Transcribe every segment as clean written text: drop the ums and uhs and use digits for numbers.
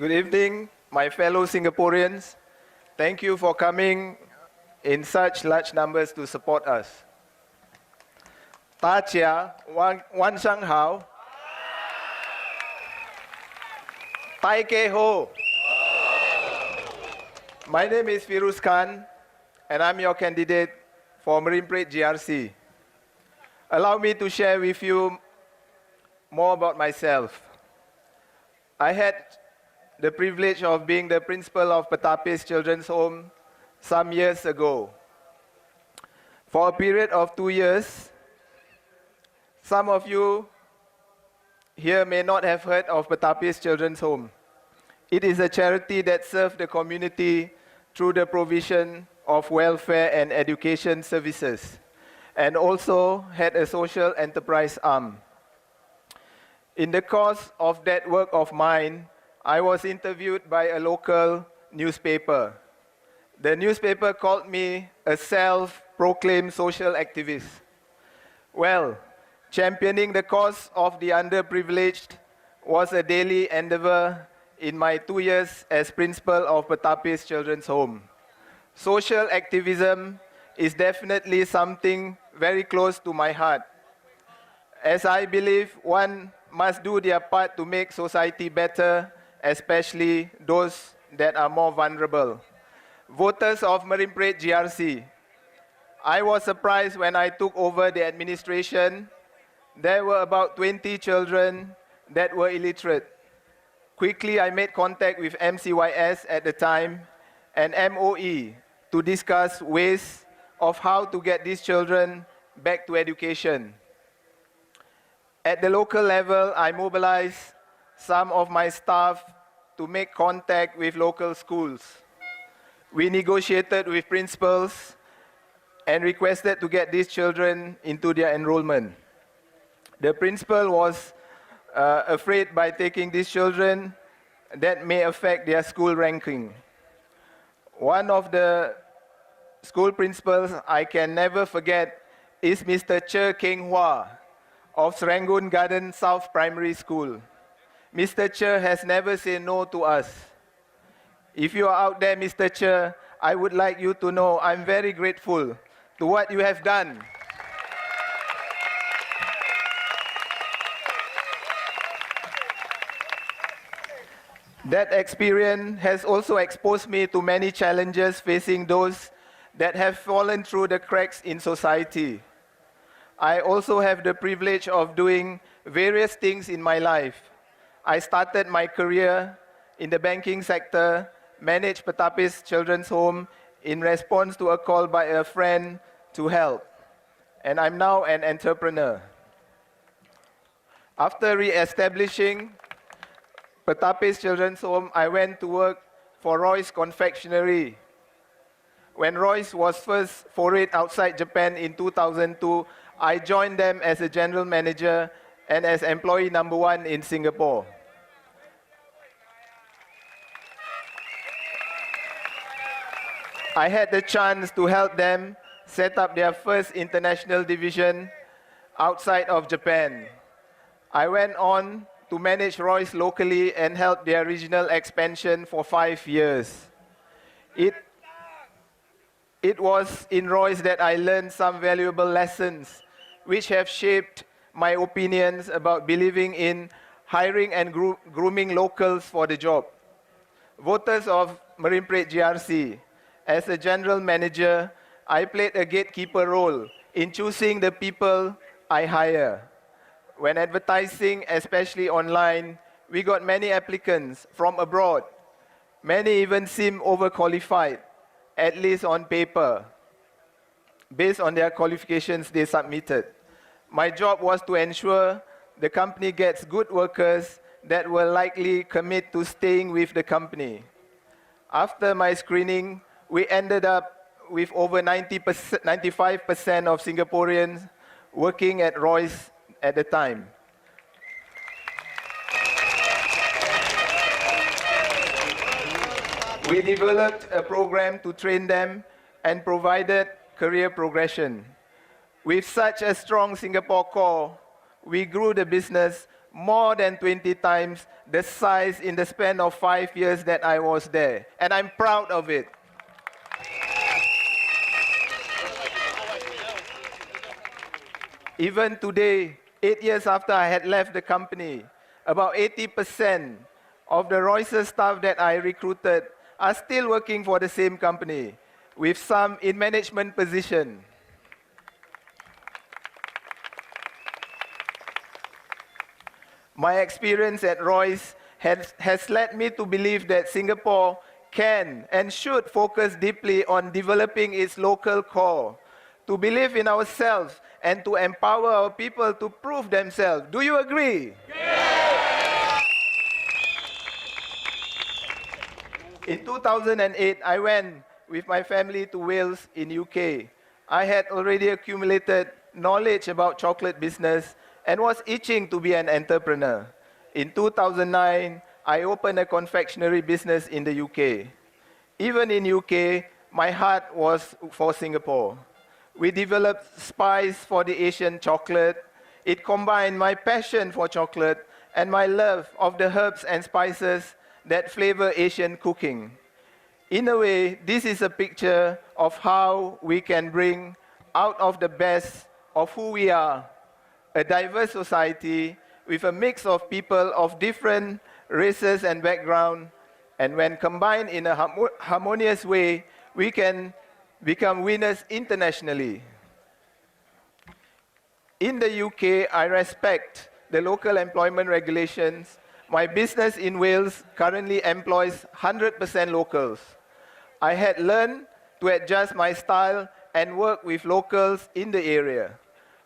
Good evening, my fellow Singaporeans. Thank you for coming in such large numbers to support us. Ta Chia, Wan Shang Hao, Tai Ke Ho. My name is Firuz Khan, and I'm your candidate for Marine Parade GRC. Allow me to share with you more about myself. I had the privilege of being the principal of Pertapis Children's Home some years ago. For a period of 2 years, some of you here may not have heard of Pertapis Children's Home. It is a charity that serves the community through the provision of welfare and education services, and also had a social enterprise arm. In the course of that work of mine, I was interviewed by a local newspaper. The newspaper called me a self-proclaimed social activist. Well, championing the cause of the underprivileged was a daily endeavor in my 2 years as principal of Pertapis Children's Home. Social activism is definitely something very close to my heart, as I believe one must do their part to make society better, especially those that are more vulnerable. Voters of Marine Parade GRC, I was surprised when I took over the administration. There were about 20 children that were illiterate. Quickly, I made contact with MCYS at the time and MOE to discuss ways of how to get these children back to education. At the local level, I mobilized some of my staff to make contact with local schools. We negotiated with principals and requested to get these children into their enrollment. The principal was afraid by taking these children that may affect their school ranking. One of the school principals I can never forget is Mr. Che Keng Hua of Serangoon Garden South Primary School. Mr. Che has never said no to us. If you are out there, Mr. Che, I would like you to know I'm very grateful to what you have done. That experience has also exposed me to many challenges facing those that have fallen through the cracks in society. I also have the privilege of doing various things in my life. I started my career in the banking sector, managed Pertapis Children's Home in response to a call by a friend to help. And I'm now an entrepreneur. After re-establishing Pertapis Children's Home, I went to work for Roy's Confectionery. When Roy's was first forayed outside Japan in 2002, I joined them as a general manager and as employee number 1 in Singapore. I had the chance to help them set up their first international division outside of Japan. I went on to manage Roy's locally and help their regional expansion for 5 years. It was in Roy's that I learned some valuable lessons which have shaped my opinions about believing in hiring and grooming locals for the job. Voters of Marine Parade GRC, as a general manager, I played a gatekeeper role in choosing the people I hire. When advertising, especially online, we got many applicants from abroad. Many even seem overqualified, at least on paper, based on their qualifications they submitted. My job was to ensure the company gets good workers that will likely commit to staying with the company. After my screening, we ended up with over 95% of Singaporeans working at Roy's at the time. We developed a program to train them and provided career progression. With such a strong Singapore core, we grew the business more than 20 times the size in the span of 5 years that I was there. And I'm proud of it. Even today, 8 years after I had left the company, about 80% of the Royces staff that I recruited are still working for the same company, with some in management position. My experience at Royce has led me to believe that Singapore can and should focus deeply on developing its local core, to believe in ourselves and to empower our people to prove themselves. Do you agree? Yes! In 2008, I went with my family to Wales in UK. I had already accumulated knowledge about chocolate business and was itching to be an entrepreneur. In 2009, I opened a confectionery business in the UK. Even in UK, my heart was for Singapore. We developed spice for the Asian chocolate. It combined my passion for chocolate and my love of the herbs and spices that flavor Asian cooking. In a way, this is a picture of how we can bring out of the best of who we are, a diverse society with a mix of people of different races and backgrounds, and when combined in a harmonious way, we can become winners internationally. In the UK, I respect the local employment regulations. My business in Wales currently employs 100% locals. I had learned to adjust my style and work with locals in the area.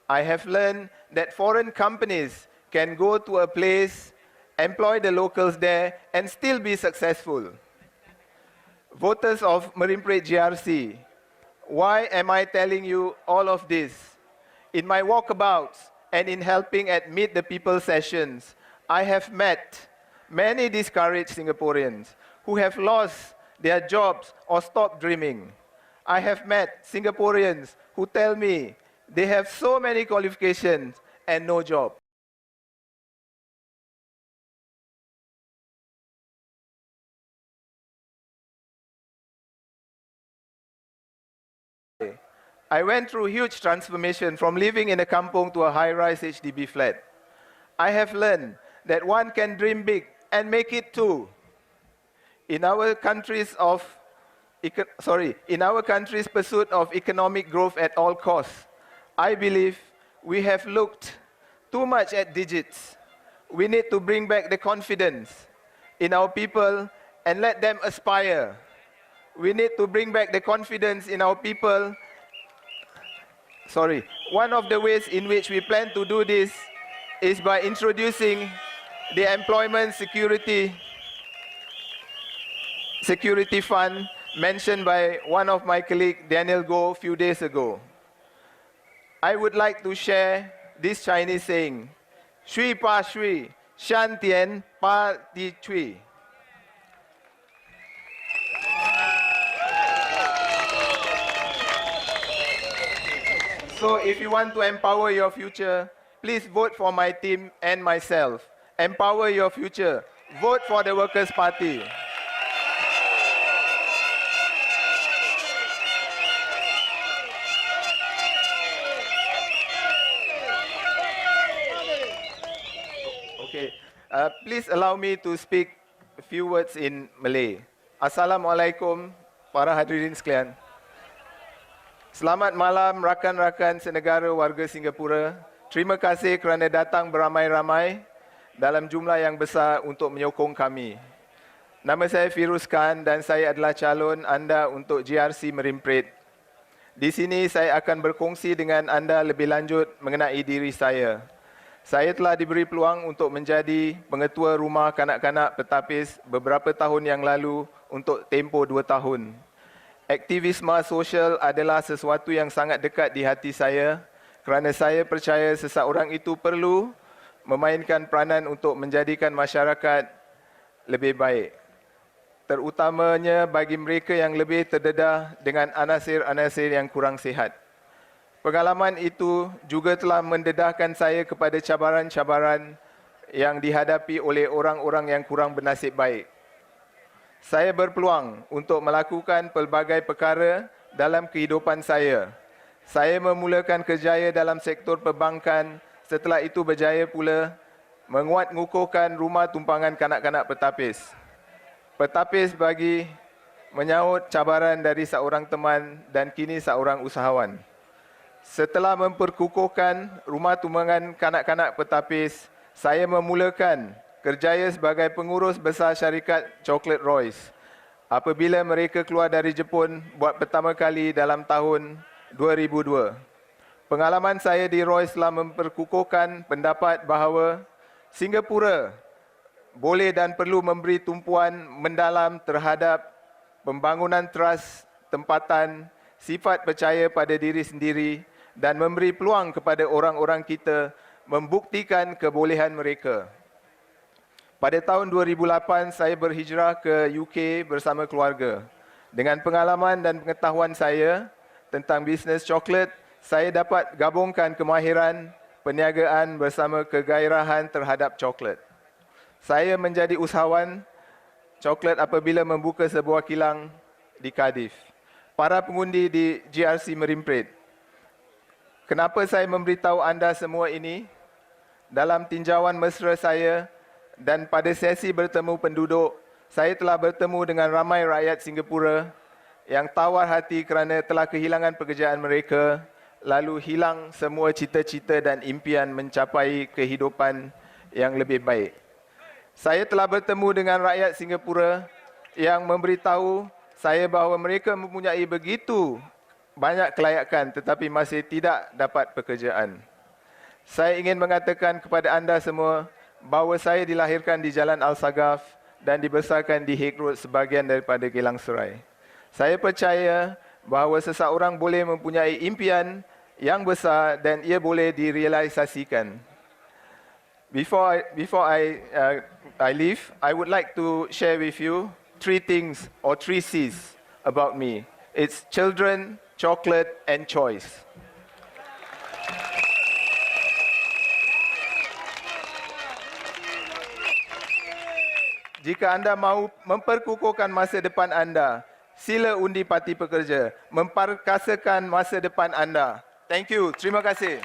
I have learned that foreign companies can go to a place, employ the locals there, and still be successful. Voters of Marine Parade GRC, why am I telling you all of this? In my walkabouts and in helping at Meet the People sessions, I have met many discouraged Singaporeans who have lost their jobs or stopped dreaming. I have met Singaporeans who tell me they have so many qualifications and no job. I went through huge transformation from living in a kampong to a high-rise HDB flat. I have learned that one can dream big and make it too. In our country's pursuit of economic growth at all costs, I believe we have looked too much at digits. We need to bring back the confidence in our people and let them aspire. We need to bring back the confidence in our people. One of the ways in which we plan to do this is by introducing the Employment Security Fund mentioned by one of my colleagues, Daniel Goh, a few days ago. I would like to share this Chinese saying, Shui Pa Shui, Shan Tian Pa Di Chui. So if you want to empower your future, please vote for my team and myself. Empower your future. Vote for the Workers' Party. Okay, please allow me to speak a few words in Malay. Assalamualaikum, para hadirin sekalian. Selamat malam rakan-rakan senegara warga Singapura. Terima kasih kerana datang beramai-ramai dalam jumlah yang besar untuk menyokong kami. Nama saya Firuz Khan dan saya adalah calon anda untuk GRC Marine Parade. Di sini saya akan berkongsi dengan anda lebih lanjut mengenai diri saya. Saya telah diberi peluang untuk menjadi pengetua rumah kanak-kanak petapis beberapa tahun yang lalu untuk tempoh 2 tahun. Aktivisme sosial adalah sesuatu yang sangat dekat di hati saya kerana saya percaya seseorang itu perlu memainkan peranan untuk menjadikan masyarakat lebih baik, terutamanya bagi mereka yang lebih terdedah dengan anasir-anasir yang kurang sihat. Pengalaman itu juga telah mendedahkan saya kepada cabaran-cabaran yang dihadapi oleh orang-orang yang kurang bernasib baik. Saya berpeluang untuk melakukan pelbagai perkara dalam kehidupan saya. Saya memulakan kerjaya dalam sektor perbankan, setelah itu berjaya pula menguatkukuhkan rumah tumpangan kanak-kanak petapis. Petapis bagi menyahut cabaran dari seorang teman dan kini seorang usahawan. Setelah memperkukuhkan rumah tumpangan kanak-kanak petapis, saya memulakan kerjaya sebagai pengurus besar syarikat Chocolate Royce apabila mereka keluar dari Jepun buat pertama kali dalam tahun 2002. Pengalaman saya di Royce telah memperkukuhkan pendapat bahawa Singapura boleh dan perlu memberi tumpuan mendalam terhadap pembangunan trust tempatan, sifat percaya pada diri sendiri dan memberi peluang kepada orang-orang kita membuktikan kebolehan mereka. Pada tahun 2008, saya berhijrah ke UK bersama keluarga. Dengan pengalaman dan pengetahuan saya tentang bisnes coklat, saya dapat gabungkan kemahiran perniagaan bersama kegairahan terhadap coklat. Saya menjadi usahawan coklat apabila membuka sebuah kilang di Cardiff. Para pengundi di GRC Merimprit, kenapa saya memberitahu anda semua ini? Dalam tinjauan mesra saya dan pada sesi bertemu penduduk, saya telah bertemu dengan ramai rakyat Singapura yang tawar hati kerana telah kehilangan pekerjaan mereka, lalu hilang semua cita-cita dan impian mencapai kehidupan yang lebih baik. Saya telah bertemu dengan rakyat Singapura yang memberitahu saya bahawa mereka mempunyai begitu banyak kelayakan tetapi masih tidak dapat pekerjaan. Saya ingin mengatakan kepada anda semua bahawa saya dilahirkan di Jalan Al-Sagaf dan dibesarkan di Hague Road sebahagian daripada Geylang Serai. Saya percaya bahawa seseorang boleh mempunyai impian yang besar dan ia boleh direalisasikan. Before I leave, I would like to share with you 3 things or 3 C's about me. It's children, chocolate and choice. Jika anda mahu memperkukuhkan masa depan anda, sila undi Parti Pekerja, memperkasakan masa depan anda. Thank you. Terima kasih.